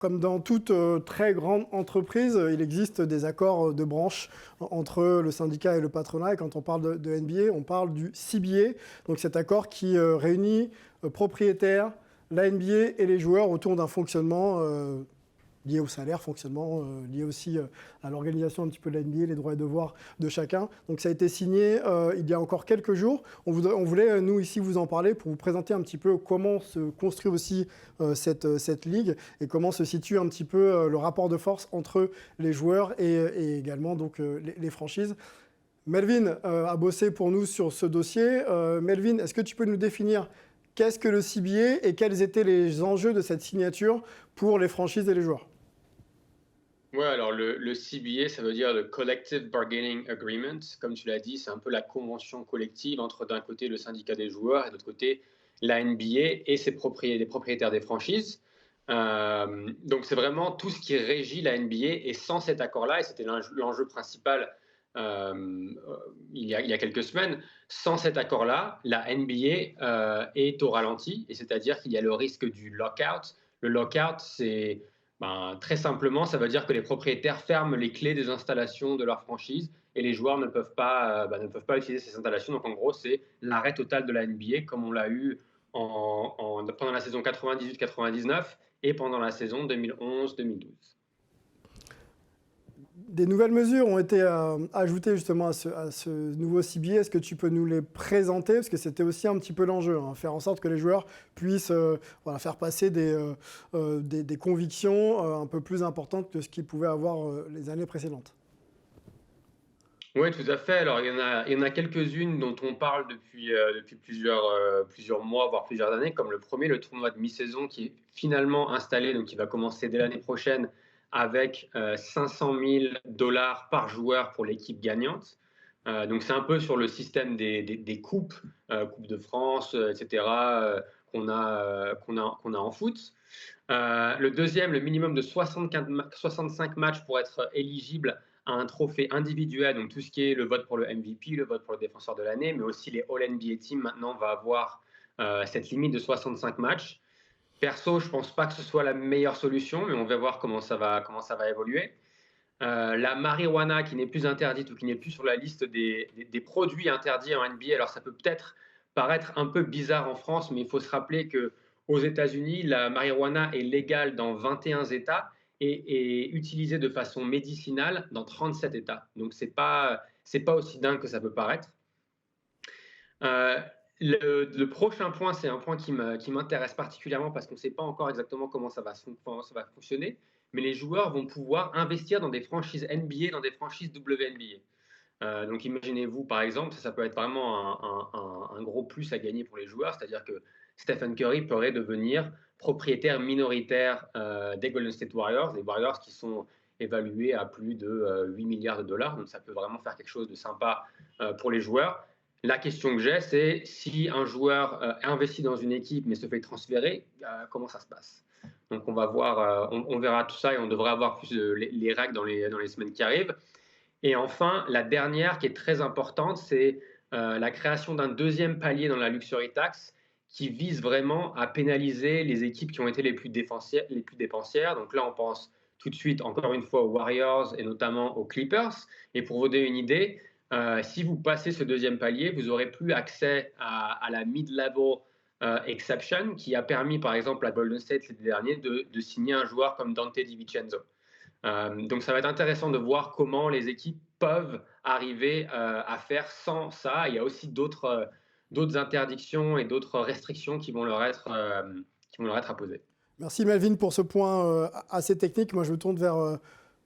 Comme dans toute très grande entreprise, il existe des accords de branche entre le syndicat et le patronat. Et quand on parle de NBA, on parle du CBA, donc cet accord qui réunit propriétaires, la NBA et les joueurs autour d'un fonctionnement lié au salaire, fonctionnement lié aussi à l'organisation un petit peu de la NBA, les droits et devoirs de chacun. Donc ça a été signé il y a encore quelques jours. On voulait, nous, ici, vous en parler pour vous présenter un petit peu comment se construit aussi cette ligue et comment se situe un petit peu le rapport de force entre les joueurs et également donc, les franchises. Melvin a bossé pour nous sur ce dossier. Melvin, est-ce que tu peux nous définir qu'est-ce que le CBA et quels étaient les enjeux de cette signature pour les franchises et les joueurs? Ouais, alors le CBA, ça veut dire le Collective Bargaining Agreement. Comme tu l'as dit, c'est un peu la convention collective entre d'un côté le syndicat des joueurs et de l'autre côté la NBA et les propriétaires des franchises. Donc c'est vraiment tout ce qui régit la NBA et sans cet accord-là, et c'était l'enjeu principal il y a quelques semaines, sans cet accord-là, la NBA est au ralenti, et c'est-à-dire qu'il y a le risque du lockout. Le lockout, c'est très simplement, ça veut dire que les propriétaires ferment les clés des installations de leur franchise et les joueurs ne peuvent pas utiliser ces installations. Donc en gros, c'est l'arrêt total de la NBA comme on l'a eu pendant la saison 98-99 et pendant la saison 2011-2012. Des nouvelles mesures ont été ajoutées justement à ce nouveau CBA. Est-ce que tu peux nous les présenter? Parce que c'était aussi un petit peu l'enjeu, faire en sorte que les joueurs puissent faire passer des convictions un peu plus importantes que ce qu'ils pouvaient avoir les années précédentes. Oui, tout à fait. Alors, il y en a quelques-unes dont on parle depuis plusieurs mois, voire plusieurs années, comme le premier, le tournoi de mi-saison, qui est finalement installé, donc qui va commencer dès l'année prochaine, avec 500 000 $ par joueur pour l'équipe gagnante. Donc, c'est un peu sur le système des coupes, Coupe de France, etc., qu'on a en foot. Le deuxième, le minimum de 65 matchs pour être éligible à un trophée individuel, donc tout ce qui est le vote pour le MVP, le vote pour le défenseur de l'année, mais aussi les All-NBA Teams maintenant va avoir cette limite de 65 matchs. Perso, je ne pense pas que ce soit la meilleure solution, mais on va voir comment ça va évoluer. La marijuana qui n'est plus interdite ou qui n'est plus sur la liste des produits interdits en NBA, alors ça peut peut-être paraître un peu bizarre en France, mais il faut se rappeler qu'aux États-Unis, la marijuana est légale dans 21 États et utilisée de façon médicinale dans 37 États. Donc c'est pas aussi dingue que ça peut paraître. Le prochain point, c'est un point qui m'intéresse particulièrement parce qu'on ne sait pas encore exactement comment ça va fonctionner, mais les joueurs vont pouvoir investir dans des franchises NBA, dans des franchises WNBA. Donc imaginez-vous, par exemple, ça peut être vraiment un gros plus à gagner pour les joueurs, c'est-à-dire que Stephen Curry pourrait devenir propriétaire minoritaire des Golden State Warriors, des Warriors qui sont évalués à plus de 8 milliards de dollars, donc ça peut vraiment faire quelque chose de sympa pour les joueurs. La question que j'ai, c'est si un joueur investit dans une équipe mais se fait transférer, comment ça se passe? Donc on va voir, on verra tout ça et on devrait avoir plus les règles dans les semaines qui arrivent. Et enfin, la dernière qui est très importante, c'est la création d'un deuxième palier dans la luxury tax qui vise vraiment à pénaliser les équipes qui ont été les plus dépensières. Donc là, on pense tout de suite, encore une fois, aux Warriors et notamment aux Clippers. Et pour vous donner une idée, si vous passez ce deuxième palier, vous n'aurez plus accès à la mid-level exception qui a permis, par exemple, à Golden State l'été dernier de signer un joueur comme Dante DiVincenzo. Donc ça va être intéressant de voir comment les équipes peuvent arriver à faire sans ça. Il y a aussi d'autres interdictions et d'autres restrictions qui vont leur être apposées. Merci Melvin pour ce point assez technique. Moi je me tourne vers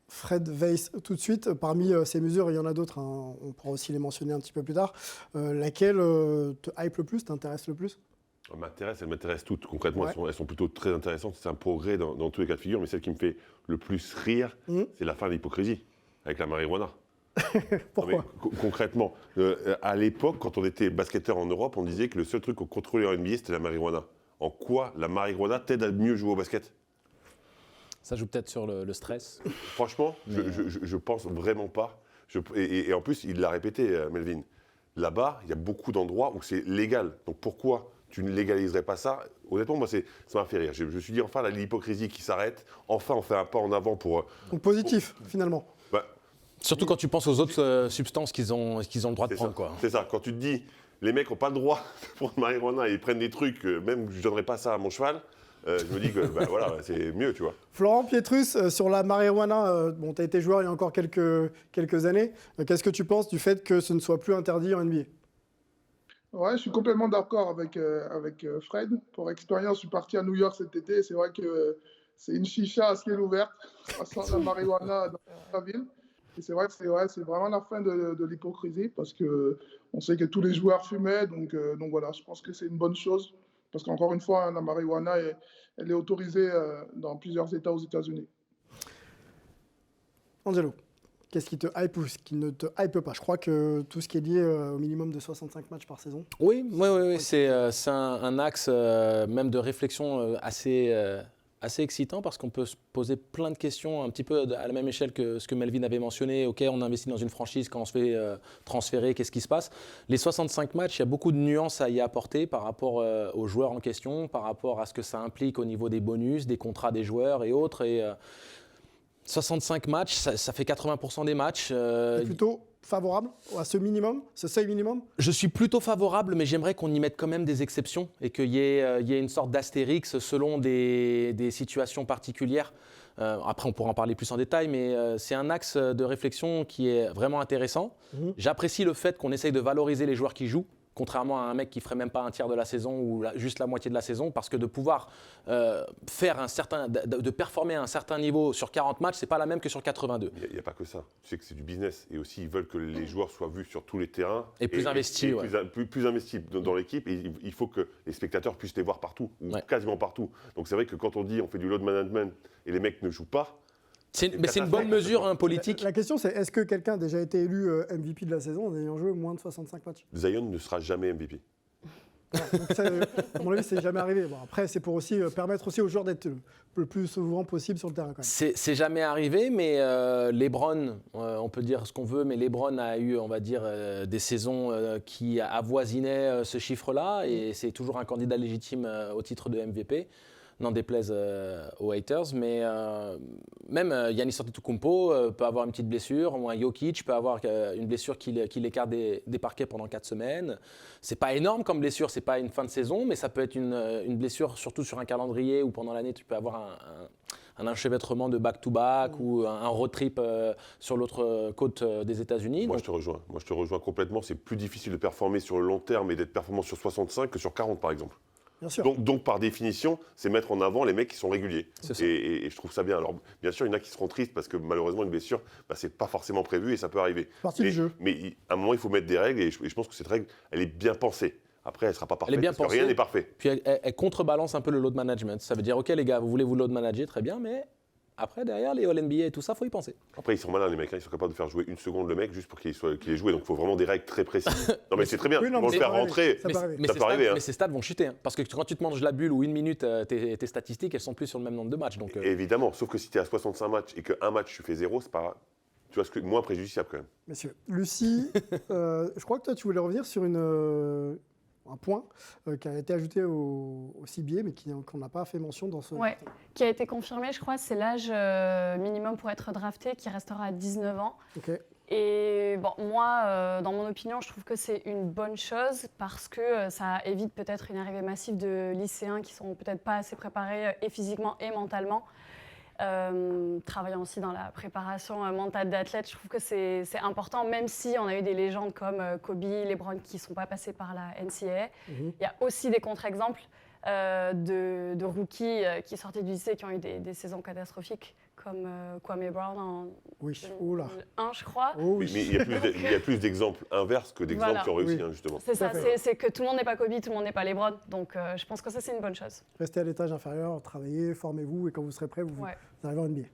Fred Weiss tout de suite. Parmi ces mesures, il y en a d'autres, on pourra aussi les mentionner un petit peu plus tard. Laquelle te hype le plus, t'intéresse le plus? Elles m'intéressent toutes. Concrètement, Ouais. elles sont plutôt très intéressantes. C'est un progrès dans tous les cas de figure, mais celle qui me fait le plus rire, c'est la fin de l'hypocrisie, avec la marijuana. Pourquoi? Concrètement, à l'époque, quand on était basketteur en Europe, on disait que le seul truc qu'on contrôlait en NBA, c'était la marijuana. En quoi la marijuana t'aide à mieux jouer au basket? Ça joue peut-être sur le stress. Franchement, je pense vraiment pas. Et en plus, il l'a répété, Melvin. Là-bas, il y a beaucoup d'endroits où c'est légal. Donc pourquoi tu ne légaliserais pas ça. Honnêtement, moi, ça m'a fait rire. Je me suis dit, enfin, l'hypocrisie qui s'arrête. Enfin, on fait un pas en avant pour... Donc positif, finalement. Bah, Surtout quand tu penses aux autres substances qu'ils ont le droit de prendre, quoi. C'est ça. Quand tu te dis, les mecs n'ont pas le droit de prendre marijuana et ils prennent des trucs, même je ne donnerais pas ça à mon cheval, je me dis que voilà, c'est mieux, tu vois. Florent Pietrus, sur la marijuana, bon, tu as été joueur il y a encore quelques années. Qu'est-ce que tu penses du fait que ce ne soit plus interdit en NBA? Ouais, je suis complètement d'accord avec Fred. Pour expérience, je suis parti à New York cet été. C'est vrai que c'est une chicha à ciel ouvert. Ça sent la marijuana dans la ville. Et c'est vrai que c'est vraiment la fin de l'hypocrisie parce qu'on sait que tous les joueurs fumaient. Donc voilà, je pense que c'est une bonne chose. Parce qu'encore une fois, la marijuana, elle est autorisée dans plusieurs États aux États-Unis. Angelo, qu'est-ce qui te hype ou ce qui ne te hype pas? Je crois que tout ce qui est lié au minimum de 65 matchs par saison. Oui, c'est un axe même de réflexion assez excitant parce qu'on peut se poser plein de questions un petit peu à la même échelle que ce que Melvin avait mentionné. OK, on investit dans une franchise, quand on se fait transférer, qu'est-ce qui se passe? Les 65 matchs, il y a beaucoup de nuances à y apporter par rapport aux joueurs en question, par rapport à ce que ça implique au niveau des bonus, des contrats des joueurs et autres. Et 65 matchs, ça fait 80% des matchs. T'es plutôt favorable à ce minimum, ce seuil minimum? Je suis plutôt favorable, mais j'aimerais qu'on y mette quand même des exceptions et qu'il y ait une sorte d'astérix selon des situations particulières. Après, on pourra en parler plus en détail, mais c'est un axe de réflexion qui est vraiment intéressant. J'apprécie le fait qu'on essaye de valoriser les joueurs qui jouent, contrairement à un mec qui ferait même pas un tiers de la saison ou juste la moitié de la saison, parce que de pouvoir de performer à un certain niveau sur 40 matchs, c'est pas la même que sur 82. Il n'y a pas que ça. Tu sais que c'est du business. Et aussi, ils veulent que les joueurs soient vus sur tous les terrains. Et plus investis. Plus investis dans l'équipe. Et il faut que les spectateurs puissent les voir partout, ou quasiment partout. Donc c'est vrai que quand on dit on fait du load management et les mecs ne jouent pas, mais c'est une bonne mesure politique. La question, c'est est-ce que quelqu'un a déjà été élu MVP de la saison en ayant joué moins de 65 matchs? Zion ne sera jamais MVP. Donc ça, à mon avis, c'est jamais arrivé. Bon, après, c'est pour aussi permettre aussi aux joueurs d'être le plus souvent possible sur le terrain. Quand même. C'est jamais arrivé, mais LeBron, on peut dire ce qu'on veut, mais LeBron a eu, on va dire, des saisons qui avoisinaient ce chiffre-là, et c'est toujours un candidat légitime au titre de MVP. N'en déplaise aux haters, mais même Giannis Antetokounmpo peut avoir une petite blessure, ou un Jokic peut avoir une blessure qui l'écarte des parquets pendant 4 semaines. C'est pas énorme comme blessure, c'est pas une fin de saison, mais ça peut être une blessure, surtout sur un calendrier où pendant l'année tu peux avoir un enchevêtrement de back-to-back ou un road trip sur l'autre côte des États-Unis. Moi, je te rejoins complètement. C'est plus difficile de performer sur le long terme et d'être performant sur 65 que sur 40, par exemple. Bien sûr. Donc, par définition, c'est mettre en avant les mecs qui sont réguliers. Et je trouve ça bien. Alors, bien sûr, il y en a qui seront tristes parce que malheureusement, une blessure, c'est pas forcément prévu et ça peut arriver. Partie du jeu. Mais à un moment, il faut mettre des règles et je pense que cette règle, elle est bien pensée. Après, elle ne sera pas parfaite parce que rien n'est parfait. Puis elle contrebalance un peu le load management. Ça veut dire, OK, les gars, vous voulez vous load manager, très bien, mais après, derrière, les All-NBA et tout ça, il faut y penser. Après, ils sont malins, les mecs. Ils sont capables de faire jouer une seconde le mec juste pour qu'il ait joué. Donc, il faut vraiment des règles très précises. Non, mais c'est très bien. Ils vont le faire rentrer. Ça peut arriver. Mais ces stats vont chuter. Hein. Parce que quand tu te manges la bulle ou une minute, tes statistiques, elles sont plus sur le même nombre de matchs. Donc, Évidemment. Sauf que si tu es à 65 matchs et qu'un match, tu fais 0, c'est pas... Tu vois, moins préjudiciable quand même. Messieurs, Lucie, je crois que toi, tu voulais revenir sur un point qui a été ajouté au CBA, mais qu'on n'a pas fait mention dans ce... Ouais, qui a été confirmé, je crois, c'est l'âge minimum pour être drafté, qui restera à 19 ans. Okay. Et bon, moi, dans mon opinion, je trouve que c'est une bonne chose parce que ça évite peut-être une arrivée massive de lycéens qui sont peut-être pas assez préparés et physiquement et mentalement. Travaillant aussi dans la préparation mentale d'athlètes, je trouve que c'est important, même si on a eu des légendes comme Kobe, LeBron qui ne sont pas passés par la NCAA. Il y a aussi des contre-exemples de rookies qui sortaient du lycée qui ont eu des saisons catastrophiques, comme Kwame Brown en 2001, je crois. Oh, oui. Mais il y a plus d'exemples inverses que d'exemples qui ont réussi, justement. C'est ça, c'est que tout le monde n'est pas Kobe, tout le monde n'est pas LeBron. Donc je pense que ça, c'est une bonne chose. Restez à l'étage inférieur, travaillez, formez-vous, et quand vous serez prêts, vous arrivez en NBA.